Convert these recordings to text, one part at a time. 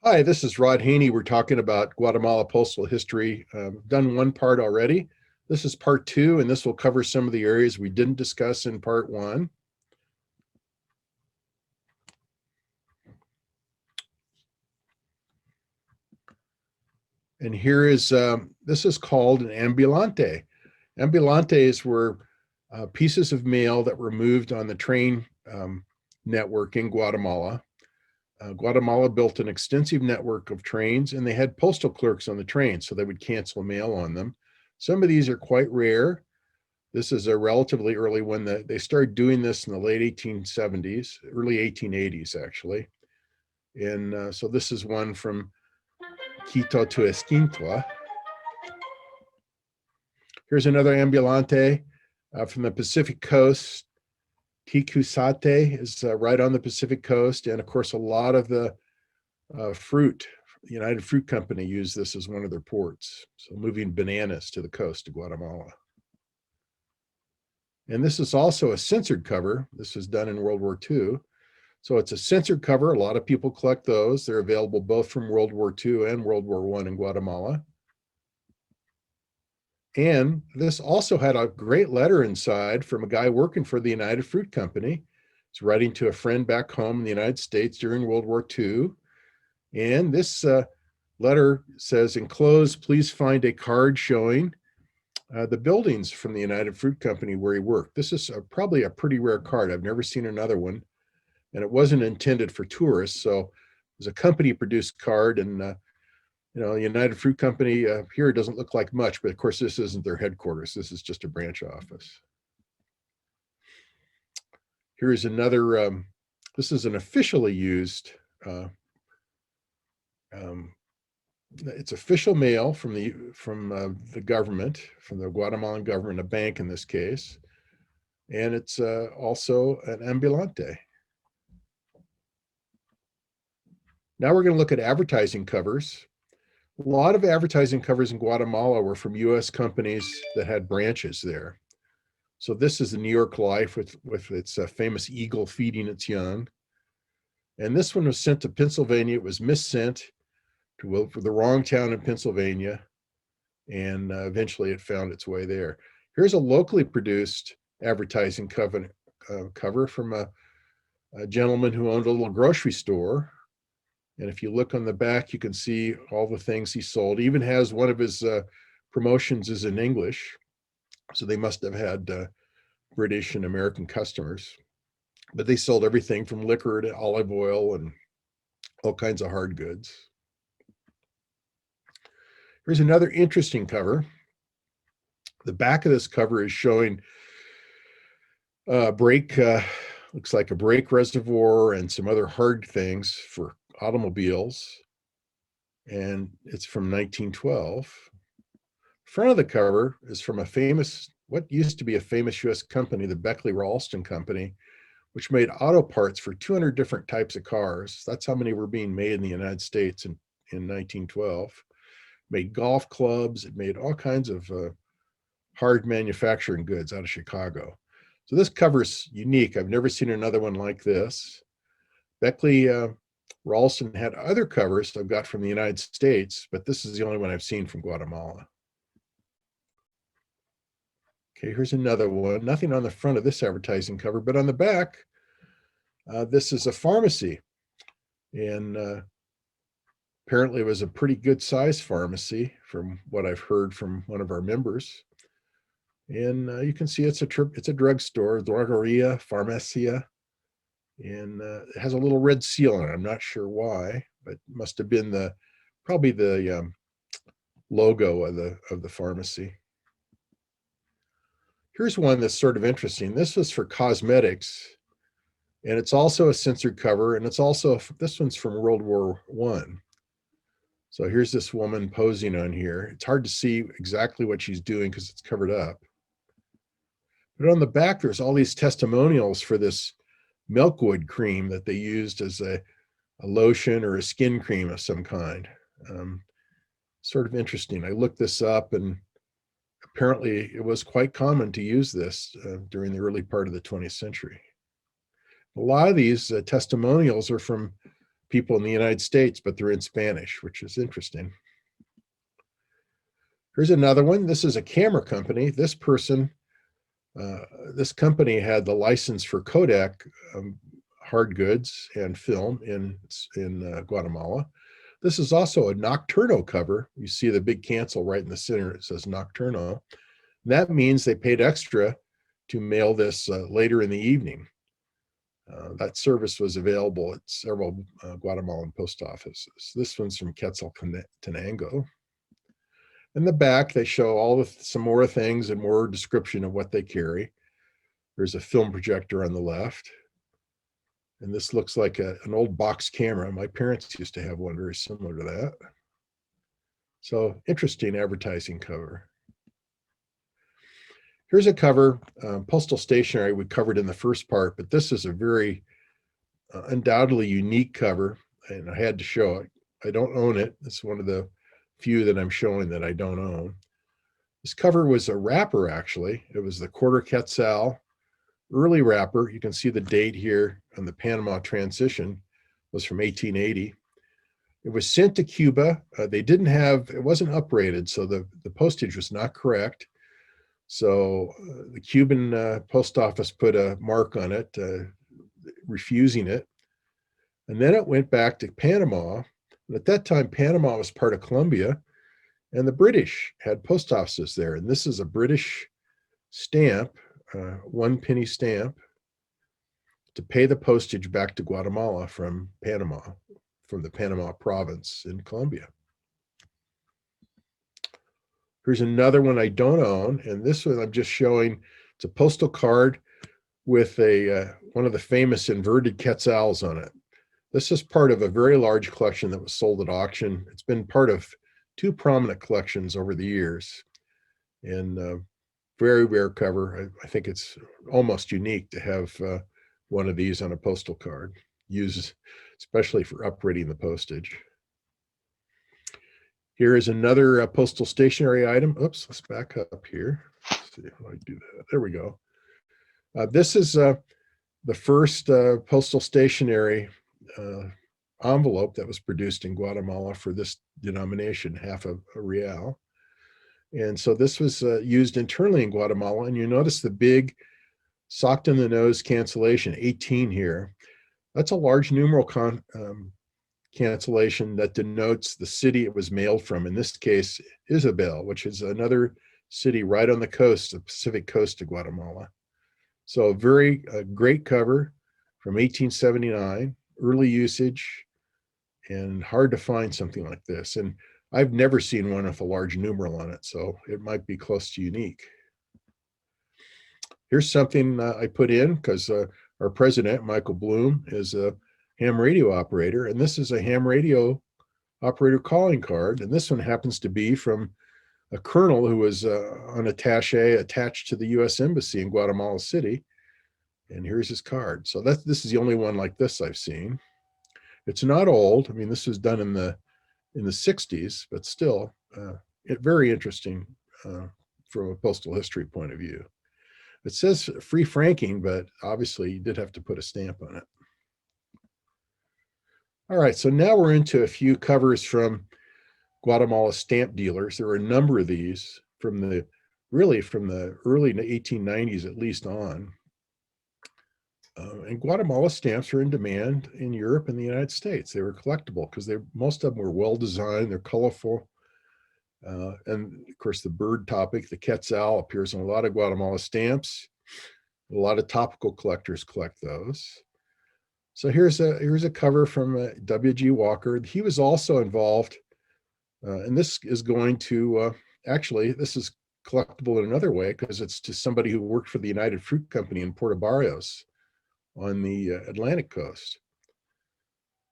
Hi, this is Rod Haenni. We're talking about Guatemala postal history. Done one part already. This is part two, and this will cover some of the areas we didn't discuss in part one. And here is, this is called an ambulante. Ambulantes were pieces of mail that were moved on the train network in Guatemala. Guatemala built an extensive network of trains, and they had postal clerks on the trains, so they would cancel mail on them. Some of these are quite rare. This is a relatively early one. That they started doing this in the late 1870s, early 1880s, actually. And so this is one from Quito to Esquintla. Here's another ambulante from the Pacific coast. Ticusate is right on the Pacific coast. And of course, a lot of the fruit, the United Fruit Company used this as one of their ports. So moving bananas to the coast of Guatemala. And this is also a censored cover. This was done in World War II. So it's a censored cover. A lot of people collect those. They're available both from World War II and World War I in Guatemala. And this also had a great letter inside from a guy working for the United Fruit Company. He's writing to a friend back home in the United States during World War II. And this letter says, enclosed, please find a card showing the buildings from the United Fruit Company where he worked. This is probably a pretty rare card. I've never seen another one. And it wasn't intended for tourists. So it was a company produced card. And the United Fruit Company here doesn't look like much, but of course this isn't their headquarters. This is just a branch office. Here's another, this is an officially used, it's official mail from the government, from the Guatemalan government, a bank in this case. And it's also an ambulante. Now we're going to look at advertising covers. A lot of advertising covers in Guatemala were from US companies that had branches there. So this is the New York Life with its famous eagle feeding its young. And this one was sent to Pennsylvania. It was missent to the wrong town in Pennsylvania. And eventually it found its way there. Here's a locally produced advertising cover from a gentleman who owned a little grocery store. And if you look on the back, you can see all the things he sold. He even has one of his promotions is in English. So they must have had British and American customers. But they sold everything from liquor to olive oil and all kinds of hard goods. Here's another interesting cover. The back of this cover is showing looks like a brake reservoir and some other hard things for automobiles. And it's from 1912. Front of the cover is from what used to be a famous US company, the Beckley-Ralston Company, which made auto parts for 200 different types of cars. That's how many were being made in the United States in 1912. Made golf clubs. It made all kinds of hard manufacturing goods out of Chicago. So this cover's unique. I've never seen another one like this. Beckley Ralston had other covers I've got from the United States, but this is the only one I've seen from Guatemala. Okay, here's another one. Nothing on the front of this advertising cover, but on the back, this is a pharmacy. And apparently it was a pretty good sized pharmacy from what I've heard from one of our members. And you can see it's a drugstore, Drogeria Farmacia. And it has a little red seal on it. I'm not sure why, but it must have been probably the logo of the pharmacy. Here's one that's sort of interesting. This was for cosmetics, and it's also a censored cover, and this one's from World War I. So here's this woman posing on here. It's hard to see exactly what she's doing because it's covered up. But on the back, there's all these testimonials for this milkwood cream that they used as a lotion or a skin cream of some kind. Sort of interesting. I looked this up, and apparently it was quite common to use this during the early part of the 20th century. A lot of these testimonials are from people in the United States, but they're in Spanish, which is interesting. Here's another one. This is a camera company. This company had the license for Kodak hard goods and film in Guatemala. This is also a Nocturno cover. You see the big cancel right in the center. It says Nocturno. That means they paid extra to mail this later in the evening. That service was available at several Guatemalan post offices. This one's from Quetzaltenango. In the back, they show some more things and more description of what they carry. There's a film projector on the left. And this looks like an old box camera. My parents used to have one very similar to that. So interesting advertising cover. Here's a cover, Postal Stationery we covered in the first part, but this is a very undoubtedly unique cover, and I had to show it. I don't own it. It's one of the few that I'm showing that I don't own. This cover was a wrapper, actually. It was the quarter quetzal early wrapper. You can see the date here on the Panama transition. It was from 1880. It was sent to Cuba. It wasn't uprated, so the postage was not correct. So the Cuban post office put a mark on it, refusing it. And then it went back to Panama. And at that time, Panama was part of Colombia, and the British had post offices there. And this is a British stamp, 1 penny stamp, to pay the postage back to Guatemala from Panama, from the Panama province in Colombia. Here's another one I don't own, and this one I'm just showing. It's a postal card with one of the famous inverted quetzals on it. This is part of a very large collection that was sold at auction. It's been part of 2 prominent collections over the years, and very rare cover. I think it's almost unique to have one of these on a postal card, used especially for uprating the postage. Here is another postal stationery item. Oops, let's back up here. Let's see how I do that. There we go. This is the first postal stationery envelope that was produced in Guatemala for this denomination, half a real. And so this was used internally in Guatemala. And you notice the big socked in the nose cancellation, 18 here. That's a large numeral cancellation that denotes the city it was mailed from. In this case, Isabel, which is another city right on the coast, the Pacific coast of Guatemala. So a very great cover from 1879, early usage, and hard to find something like this. And I've never seen one with a large numeral on it, so it might be close to unique. Here's something I put in because our president, Michael Bloom, is a ham radio operator, and this is a ham radio operator calling card, and this one happens to be from a colonel who was an attaché attached to the U.S. Embassy in Guatemala City, and here's his card. So this is the only one like this I've seen. It's not old. I mean, this was done in the 60s, but still very interesting from a postal history point of view. It says free franking, but obviously you did have to put a stamp on it. All right, so now we're into a few covers from Guatemala stamp dealers. There were a number of these from the early 1890s at least on. And Guatemala stamps are in demand in Europe and the United States. They were collectible because most of them were well designed, they're colorful. And of course, the bird topic, the quetzal, appears in a lot of Guatemala stamps. A lot of topical collectors collect those. So here's a cover from W.G. Walker. He was also involved, and this is going to, actually, this is collectible in another way because it's to somebody who worked for the United Fruit Company in Puerto Barrios on the Atlantic coast.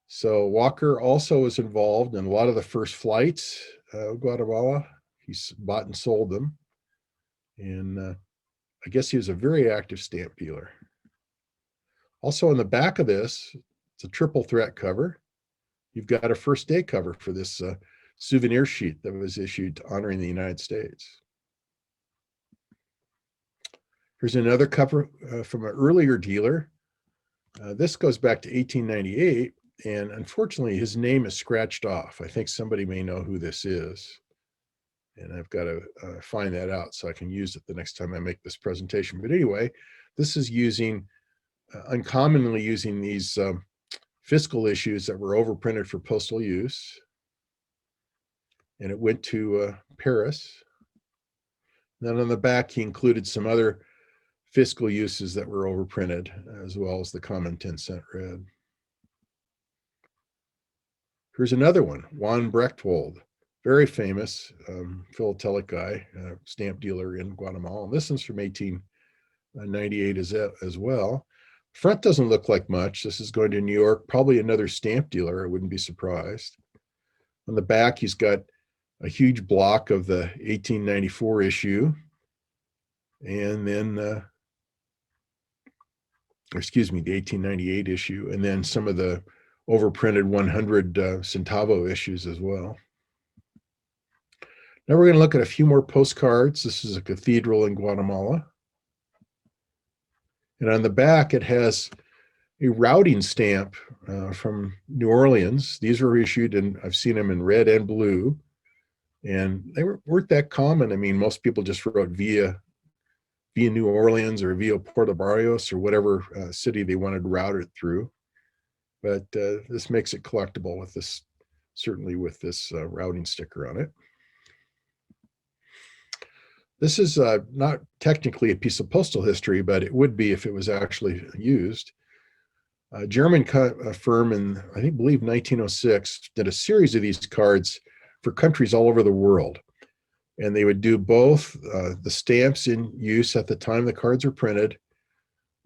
So Walker also was involved in a lot of the first flights of Guatemala. He bought and sold them. And I guess he was a very active stamp dealer. Also on the back of this, it's a triple threat cover. You've got a first day cover for this souvenir sheet that was issued honoring the United States. Here's another cover from an earlier dealer. This goes back to 1898. And unfortunately, his name is scratched off. I think somebody may know who this is. And I've got to find that out so I can use it the next time I make this presentation. But anyway, this is using, uncommonly using these fiscal issues that were overprinted for postal use. And it went to Paris. Then on the back, he included some other fiscal uses that were overprinted, as well as the common 10-cent red. Here's another one, Juan Brechtwold, very famous philatelic guy, stamp dealer in Guatemala. This one's from 1898 as well. Front doesn't look like much. This is going to New York, probably another stamp dealer. I wouldn't be surprised. On the back, he's got a huge block of the 1894 issue. And then, the 1898 issue. And then some of the overprinted 100 centavo issues as well. Now we're going to look at a few more postcards. This is a cathedral in Guatemala. And on the back, it has a routing stamp from New Orleans. These were issued, and I've seen them in red and blue. And they weren't that common. I mean, most people just wrote via New Orleans or via Puerto Barrios or whatever city they wanted routed through. But this makes it collectible with this, certainly with this routing sticker on it. This is not technically a piece of postal history, but it would be if it was actually used. A German firm in, I believe 1906, did a series of these cards for countries all over the world. And they would do both the stamps in use at the time the cards are printed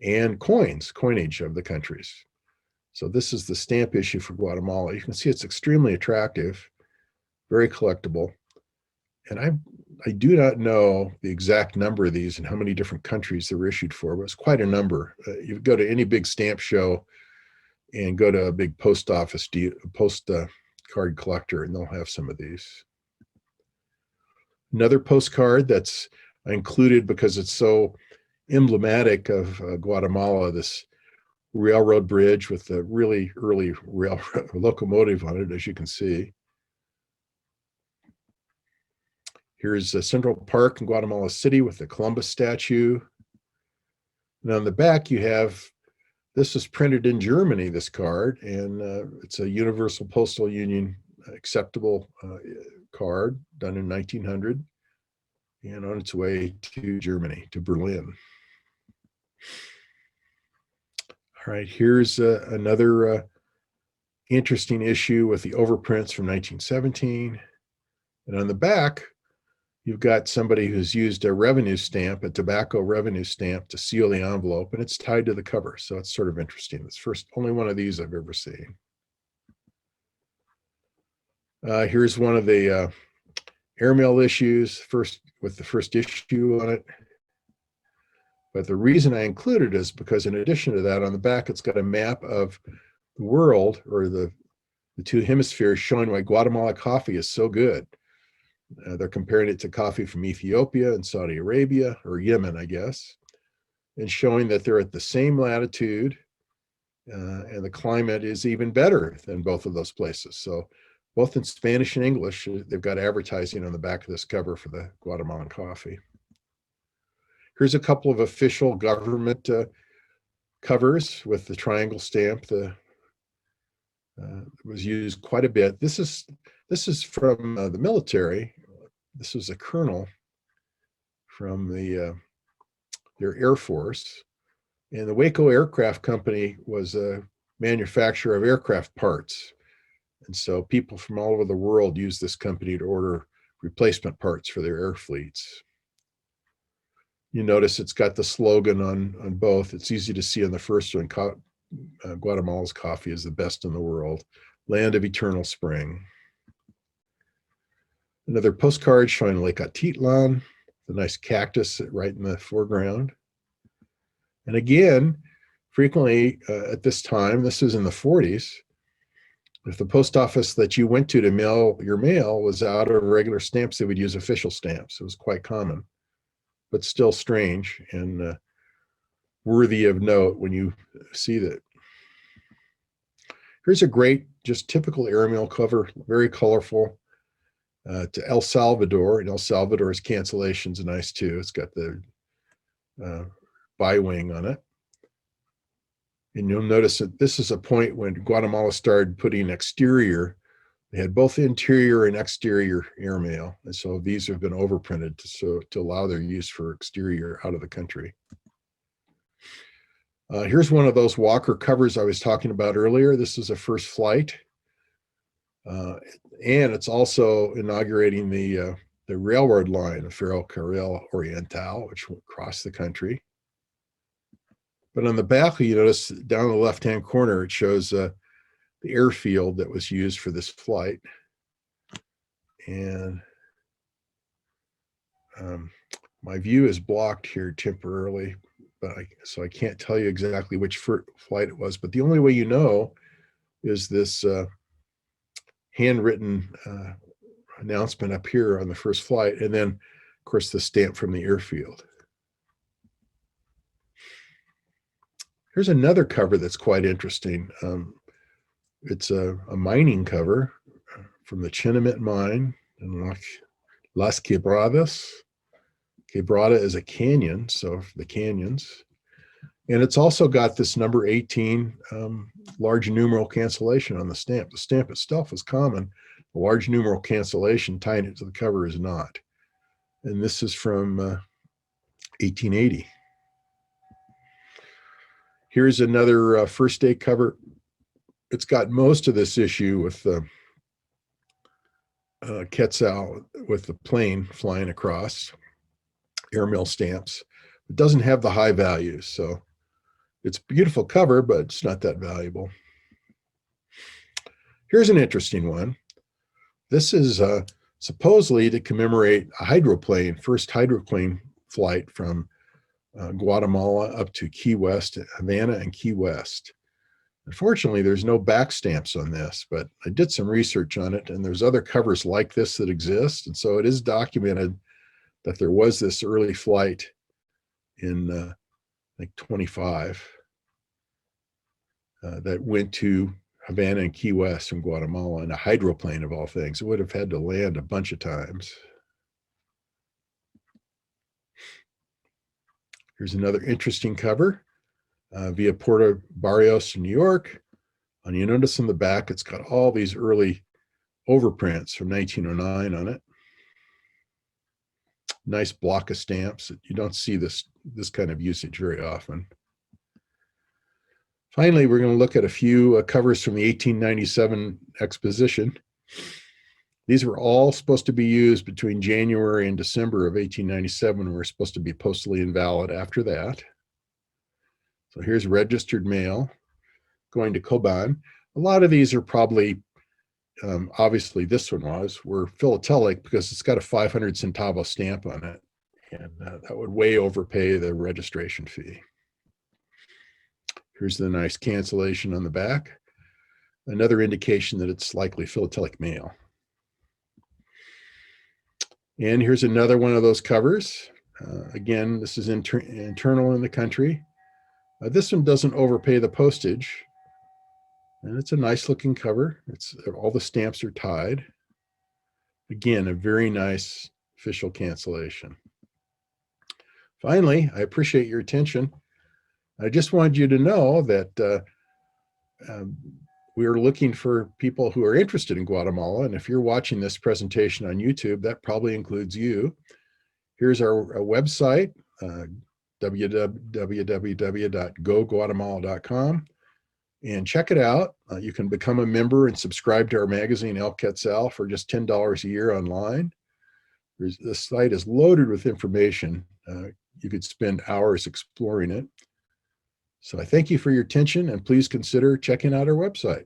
and coinage of the countries. So this is the stamp issue for Guatemala. You can see it's extremely attractive, very collectible. And I do not know the exact number of these and how many different countries they were issued for, but it's quite a number. You go to any big stamp show and go to a big post office card collector, and they'll have some of these. Another postcard that's included because it's so emblematic of Guatemala, this railroad bridge with the really early railroad locomotive on it, as you can see. Here's Central Park in Guatemala City with the Columbus statue. And on the back, you have, this was printed in Germany, this card, and it's a Universal Postal Union acceptable card done in 1900 and on its way to Germany, to Berlin. All right, here's another interesting issue with the overprints from 1917. And on the back, you've got somebody who's used a revenue stamp, a tobacco revenue stamp, to seal the envelope, and it's tied to the cover. So it's sort of interesting. It's only one of these I've ever seen. Here's one of the airmail issues, with the first issue on it. But the reason I included it is because in addition to that, on the back, it's got a map of the world, or the two hemispheres, showing why Guatemala coffee is so good. They're comparing it to coffee from Ethiopia and Saudi Arabia, or Yemen, I guess, and showing that they're at the same latitude, and the climate is even better than both of those places. So both in Spanish and English, they've got advertising on the back of this cover for the Guatemalan coffee. Here's a couple of official government covers with the triangle stamp. Was used quite a bit. This is from the military. This was a colonel from their Air Force. And the Waco Aircraft Company was a manufacturer of aircraft parts. And so people from all over the world use this company to order replacement parts for their air fleets. You notice it's got the slogan on both. It's easy to see on the first one, Guatemala's coffee is the best in the world, land of eternal spring. Another postcard showing Lake Atitlan, the nice cactus right in the foreground. And again, frequently at this time, this is in the 40s, if the post office that you went to mail your mail was out of regular stamps, they would use official stamps. It was quite common, but still strange and worthy of note when you see that. Here's a great, just typical airmail cover, very colorful, to El Salvador. And El Salvador's cancellation's nice too. It's got the bi-wing on it. And you'll notice that this is a point when Guatemala started putting exterior. They had both interior and exterior airmail. And so these have been overprinted to allow their use for exterior out of the country. Here's one of those Walker covers I was talking about earlier. This is a first flight. And it's also inaugurating the railroad line, the Ferrocarril Oriental, which will cross the country. But on the back, you notice down in the left-hand corner, it shows the airfield that was used for this flight. And my view is blocked here temporarily, but so I can't tell you exactly which flight it was. But the only way you know is this handwritten announcement up here on the first flight, and then, of course, the stamp from the airfield. Here's another cover that's quite interesting. It's a mining cover from the Chinamit mine in Las Quebradas. Quebrada is a canyon, so the canyons. And it's also got this number 18 large numeral cancellation on the stamp. The stamp itself is common. The large numeral cancellation tying it to the cover is not. And this is from 1880. Here's another first day cover. It's got most of this issue with Quetzal with the plane flying across, airmail stamps. It doesn't have the high values, so it's a beautiful cover, but it's not that valuable. Here's an interesting one. This is supposedly to commemorate a hydroplane, first hydroplane flight from Guatemala up to Key West, Havana and Key West. Unfortunately, there's no back stamps on this, but I did some research on it, and there's other covers like this that exist. And so it is documented that there was this early flight in like 25 that went to Havana and Key West from Guatemala in a hydroplane of all things. It would have had to land a bunch of times. Here's another interesting cover via Puerto Barrios, New York. And you notice in the back, it's got all these early overprints from 1909 on it. Nice block of stamps. You don't see this kind of usage very often. Finally, we're going to look at a few covers from the 1897 exposition. These were all supposed to be used between January and December of 1897, and were supposed to be postally invalid after that. So here's registered mail going to Coban. A lot of these are probably, obviously this one were philatelic because it's got a 500 centavo stamp on it, and that would way overpay the registration fee. Here's the nice cancellation on the back. Another indication that it's likely philatelic mail. And here's another one of those covers. Again, this is internal in the country. This one doesn't overpay the postage. And it's a nice looking cover. All the stamps are tied. Again, a very nice official cancellation. Finally, I appreciate your attention. I just wanted you to know that we are looking for people who are interested in Guatemala. And if you're watching this presentation on YouTube, that probably includes you. Here's our website, www.goguatemala.com. And check it out. You can become a member and subscribe to our magazine, El Quetzal, for just $10 a year online. The site is loaded with information. You could spend hours exploring it. So I thank you for your attention, and please consider checking out our website.